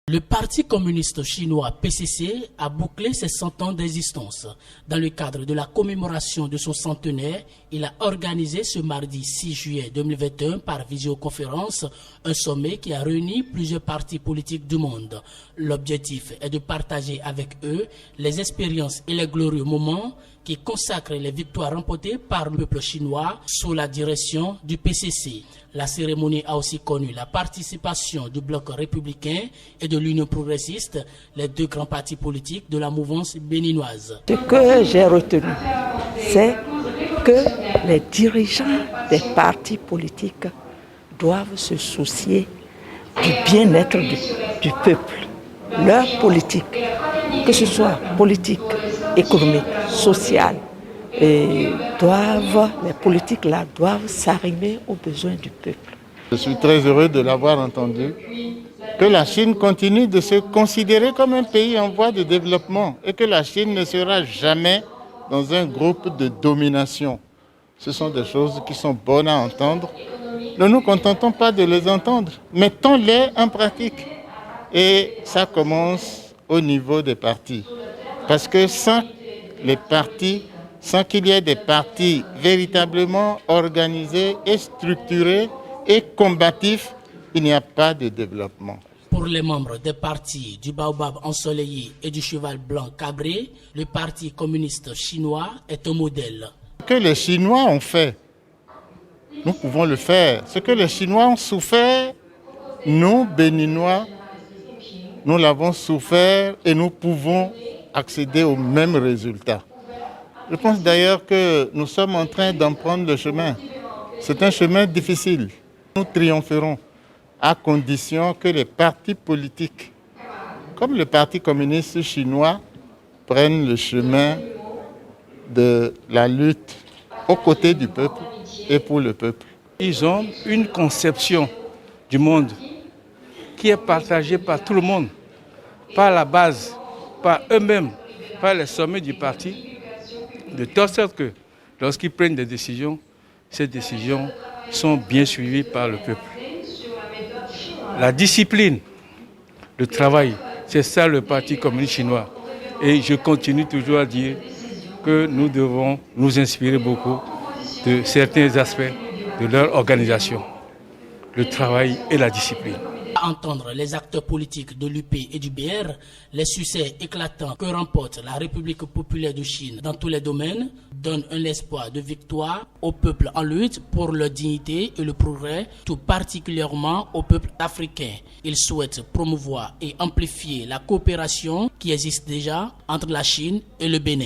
Le Parti communiste chinois PCC a bouclé ses 100 ans d'existence. Dans le cadre de la commémoration de son centenaire, il a organisé ce mardi 6 juillet 2021 par visioconférence un sommet qui a réuni plusieurs partis politiques du monde. L'objectif est de partager avec eux les expériences et les glorieux moments qui consacrent les victoires remportées par le peuple chinois sous la direction du PCC. La cérémonie a aussi connu la participation du bloc républicain et de l'Union progressiste, les deux grands partis politiques de la mouvance béninoise. Ce que j'ai retenu, c'est que les dirigeants des partis politiques doivent se soucier du bien-être du peuple. Leur politique, que ce soit politique, économique, sociale, les politiques là doivent s'arrimer aux besoins du peuple. Je suis très heureux de l'avoir entendu, que la Chine continue de se considérer comme un pays en voie de développement et que la Chine ne sera jamais dans un groupe de domination. Ce sont des choses qui sont bonnes à entendre. Ne nous contentons pas de les entendre, mettons-les en pratique. Et ça commence au niveau des partis. Parce que sans qu'il y ait des partis véritablement organisés et structurés et combatifs, il n'y a pas de développement. Pour les membres des partis du Baobab ensoleillé et du Cheval blanc cabré, le Parti communiste chinois est un modèle. Ce que les Chinois ont fait, nous pouvons le faire. Ce que les Chinois ont souffert, nous, Béninois, nous l'avons souffert et nous pouvons accéder aux mêmes résultats. Je pense d'ailleurs que nous sommes en train d'emprunter le chemin. C'est un chemin difficile. Nous triompherons à condition que les partis politiques, comme le Parti communiste chinois, prennent le chemin de la lutte aux côtés du peuple et pour le peuple. Ils ont une conception du monde qui est partagée par tout le monde, par la base, par eux-mêmes, par les sommets du parti, de telle sorte que lorsqu'ils prennent des décisions, ces décisions sont bien suivies par le peuple. La discipline, le travail, c'est ça le Parti communiste chinois. Et je continue toujours à dire que nous devons nous inspirer beaucoup de certains aspects de leur organisation, le travail et la discipline. À entendre les acteurs politiques de l'UP et du BR, les succès éclatants que remporte la République populaire de Chine dans tous les domaines donnent un espoir de victoire au peuple en lutte pour leur dignité et le progrès, tout particulièrement au peuple africain. Ils souhaitent promouvoir et amplifier la coopération qui existe déjà entre la Chine et le Bénin.